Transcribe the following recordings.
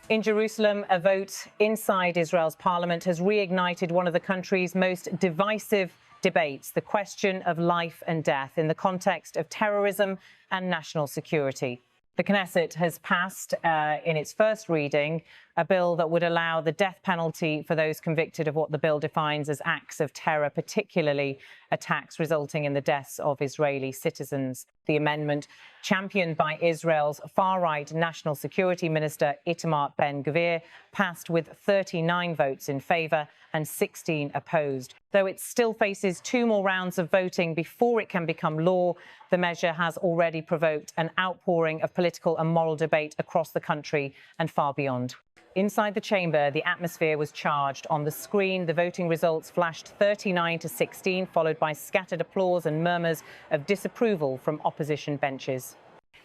In Jerusalem, a vote inside Israel's parliament has reignited one of the country's most divisive debates, the question of life and death in the context of terrorism and national security. The Knesset has passed, in its first reading, a bill that would allow the death penalty for those convicted of what the bill defines as acts of terror, particularly attacks resulting in the deaths of Israeli citizens. The amendment, championed by Israel's far-right National Security Minister Itamar Ben-Gvir, passed with 39 votes in favour and 16 opposed. Though it still faces 2 more rounds of voting before it can become law, the measure has already provoked an outpouring of political and moral debate across the country and far beyond. Inside the chamber, the atmosphere was charged. On the screen, the voting results flashed 39-16, followed by scattered applause and murmurs of disapproval from opposition benches.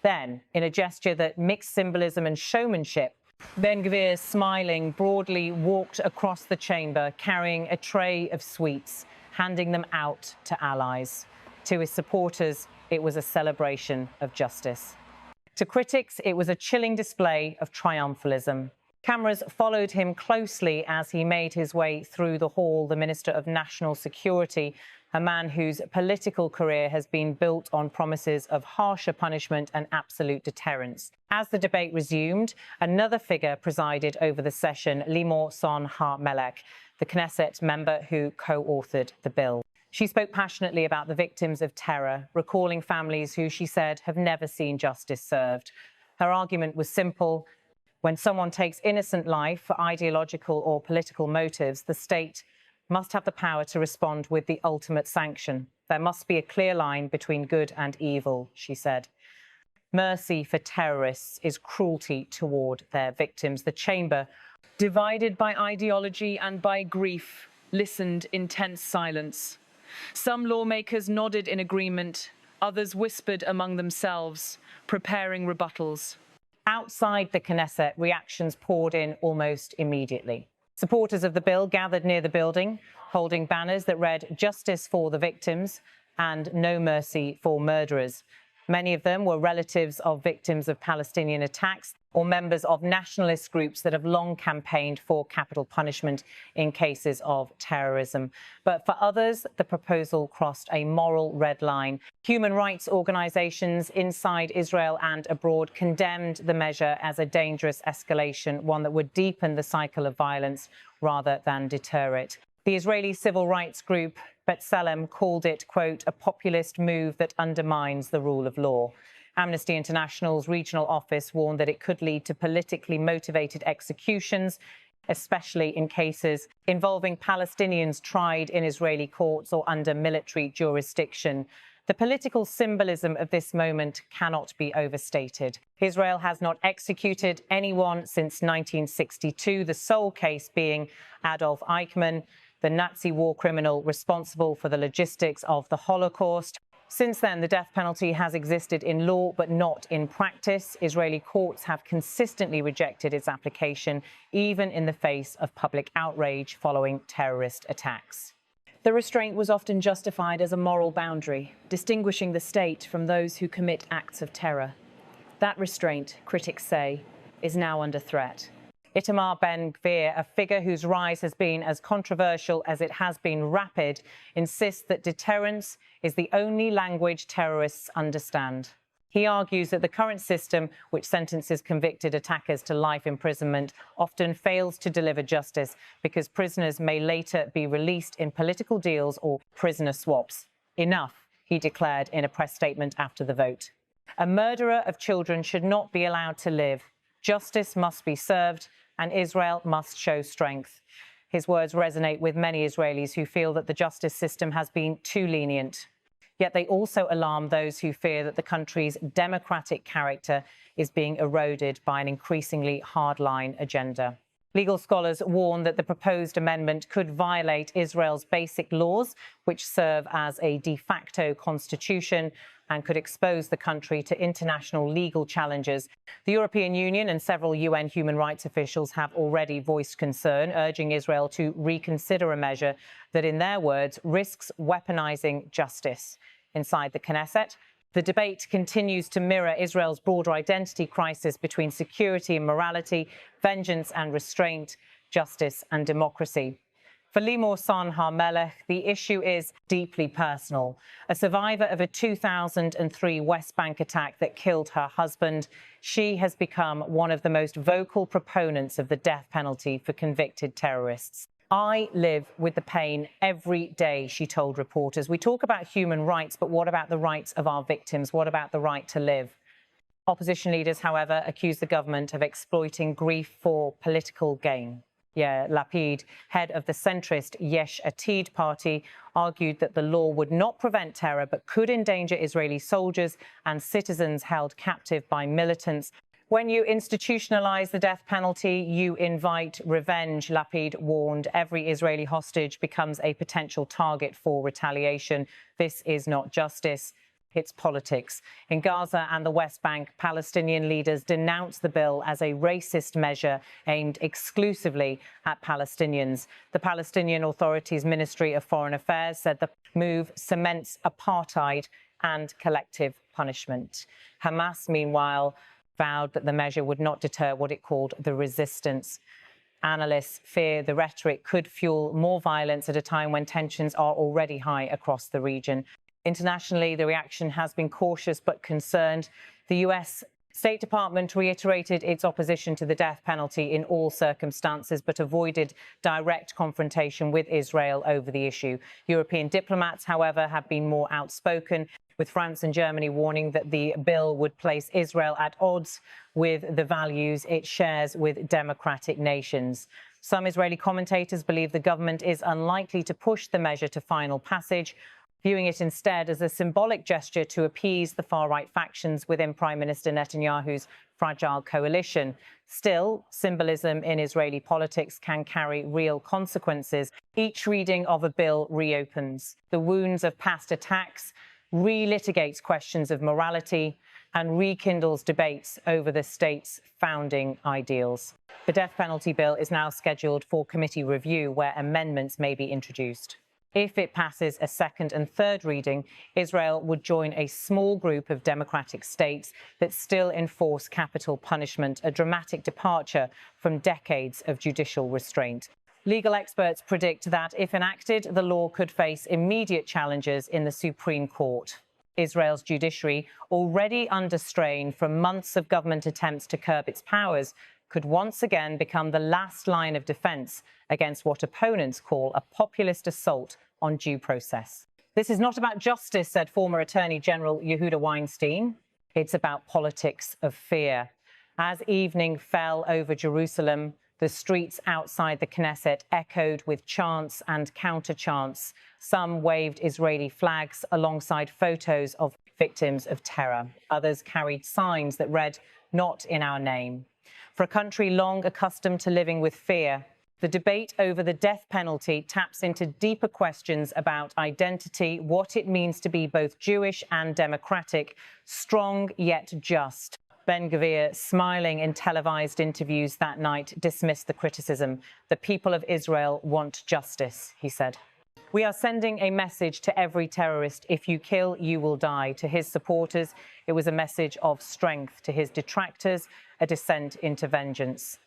Then, in a gesture that mixed symbolism and showmanship, Ben-Gvir, smiling broadly, walked across the chamber, carrying a tray of sweets, handing them out to allies. To his supporters, it was a celebration of justice. To critics, it was a chilling display of triumphalism. Cameras followed him closely as he made his way through the hall, the Minister of National Security, a man whose political career has been built on promises of harsher punishment and absolute deterrence. As the debate resumed, another figure presided over the session, Limor Son Ha-Melech, the Knesset member who co-authored the bill. She spoke passionately about the victims of terror, recalling families who, she said, have never seen justice served. Her argument was simple. When someone takes innocent life for ideological or political motives, the state must have the power to respond with the ultimate sanction. There must be a clear line between good and evil, she said. Mercy for terrorists is cruelty toward their victims. The chamber, divided by ideology and by grief, listened in tense silence. Some lawmakers nodded in agreement, others whispered among themselves, preparing rebuttals. Outside the Knesset, reactions poured in almost immediately. Supporters of the bill gathered near the building, holding banners that read "Justice for the victims" and "No mercy for murderers." Many of them were relatives of victims of Palestinian attacks or members of nationalist groups that have long campaigned for capital punishment in cases of terrorism. But for others, the proposal crossed a moral red line. Human rights organizations inside Israel and abroad condemned the measure as a dangerous escalation, one that would deepen the cycle of violence rather than deter it. The Israeli civil rights group B'Tselem called it, quote, a populist move that undermines the rule of law. Amnesty International's regional office warned that it could lead to politically motivated executions, especially in cases involving Palestinians tried in Israeli courts or under military jurisdiction. The political symbolism of this moment cannot be overstated. Israel has not executed anyone since 1962, the sole case being Adolf Eichmann, the Nazi war criminal responsible for the logistics of the Holocaust. Since then, the death penalty has existed in law, but not in practice. Israeli courts have consistently rejected its application, even in the face of public outrage following terrorist attacks. The restraint was often justified as a moral boundary, distinguishing the state from those who commit acts of terror. That restraint, critics say, is now under threat. Itamar Ben-Gvir, a figure whose rise has been as controversial as it has been rapid, insists that deterrence is the only language terrorists understand. He argues that the current system, which sentences convicted attackers to life imprisonment, often fails to deliver justice because prisoners may later be released in political deals or prisoner swaps. Enough, he declared in a press statement after the vote. A murderer of children should not be allowed to live. Justice must be served, and Israel must show strength. His words resonate with many Israelis who feel that the justice system has been too lenient. Yet they also alarm those who fear that the country's democratic character is being eroded by an increasingly hardline agenda. Legal scholars warn that the proposed amendment could violate Israel's basic laws, which serve as a de facto constitution, and could expose the country to international legal challenges. The European Union and several UN human rights officials have already voiced concern, urging Israel to reconsider a measure that, in their words, risks weaponizing justice. Inside the Knesset, The debate continues to mirror Israel's broader identity crisis between security and morality, vengeance and restraint, justice and democracy. For Limor Son Har-Melech, the issue is deeply personal. A survivor of a 2003 West Bank attack that killed her husband, she has become one of the most vocal proponents of the death penalty for convicted terrorists. I live with the pain every day, she told reporters. We talk about human rights, but what about the rights of our victims? What about the right to live? Opposition leaders, however, accuse the government of exploiting grief for political gain. Yair Lapid, head of the centrist Yesh Atid party, argued that the law would not prevent terror but could endanger Israeli soldiers and citizens held captive by militants. When you institutionalize the death penalty, you invite revenge, Lapid warned. Every Israeli hostage becomes a potential target for retaliation. This is not justice. It's politics. In Gaza and the West Bank, Palestinian leaders denounced the bill as a racist measure aimed exclusively at Palestinians. The Palestinian Authority's Ministry of Foreign Affairs said the move cements apartheid and collective punishment. Hamas, meanwhile, vowed that the measure would not deter what it called the resistance. Analysts fear the rhetoric could fuel more violence at a time when tensions are already high across the region. Internationally, the reaction has been cautious but concerned. The US State Department reiterated its opposition to the death penalty in all circumstances, but avoided direct confrontation with Israel over the issue. European diplomats, however, have been more outspoken, with France and Germany warning that the bill would place Israel at odds with the values it shares with democratic nations. Some Israeli commentators believe the government is unlikely to push the measure to final passage, viewing it instead as a symbolic gesture to appease the far-right factions within Prime Minister Netanyahu's fragile coalition. Still, symbolism in Israeli politics can carry real consequences. Each reading of a bill reopens the wounds of past attacks, relitigates questions of morality, and rekindles debates over the state's founding ideals. The death penalty bill is now scheduled for committee review, where amendments may be introduced. If it passes a second and third reading, Israel would join a small group of democratic states that still enforce capital punishment, a dramatic departure from decades of judicial restraint. Legal experts predict that, if enacted, the law could face immediate challenges in the Supreme Court. Israel's judiciary, already under strain from months of government attempts to curb its powers, could once again become the last line of defense against what opponents call a populist assault on due process. This is not about justice, said former Attorney General Yehuda Weinstein. It's about politics of fear. As evening fell over Jerusalem, the streets outside the Knesset echoed with chants and counter-chants. Some waved Israeli flags alongside photos of victims of terror. Others carried signs that read, "Not in our name." For a country long accustomed to living with fear, the debate over the death penalty taps into deeper questions about identity, what it means to be both Jewish and democratic, strong yet just. Ben-Gvir, smiling in televised interviews that night, dismissed the criticism. The people of Israel want justice, he said. "We are sending a message to every terrorist. If you kill, you will die." To his supporters, it was a message of strength. To his detractors, a descent into vengeance.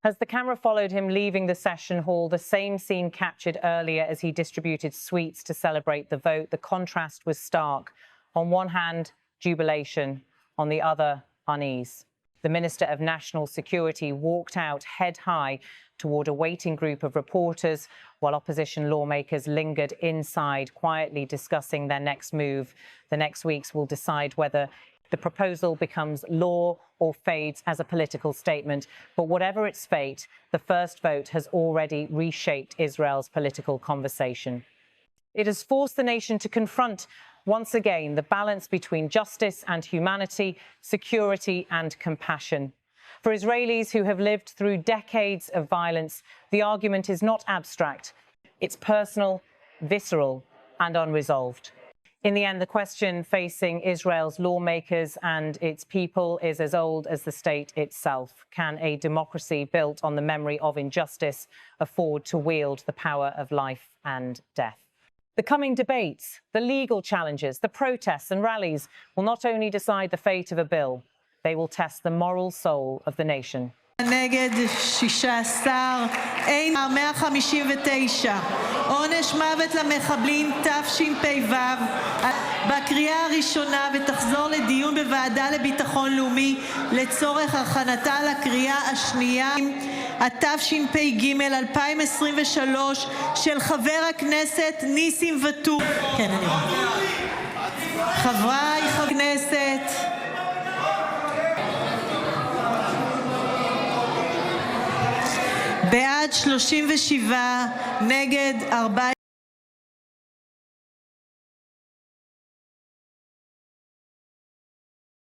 As the camera followed him leaving the session hall, the same scene captured earlier as he distributed sweets to celebrate the vote, the contrast was stark. On one hand, jubilation. On the other, unease. The Minister of National Security walked out head high toward a waiting group of reporters, while opposition lawmakers lingered inside, quietly discussing their next move. The next weeks will decide whether the proposal becomes law or fades as a political statement. But whatever its fate, the first vote has already reshaped Israel's political conversation. It has forced the nation to confront once again the balance between justice and humanity, security and compassion. For Israelis who have lived through decades of violence, the argument is not abstract. It's personal, visceral and unresolved. In the end, the question facing Israel's lawmakers and its people is as old as the state itself. Can a democracy built on the memory of injustice afford to wield the power of life and death? The coming debates, the legal challenges, the protests and rallies will not only decide the fate of a bill, they will test the moral soul of the nation. נגד 16, אין 159, עונש מוות למחבלים תשפ"ו, בקריאה הראשונה ותחזור לדיון בוועדה לביטחון לאומי לצורך הכנתה לקריאה השנייה. התשפ"ג 2023 של חבר הכנסת ניסים ואטורי. כן, אני רואה. חברי חברי הכנסת, בעד 37, נגד 14.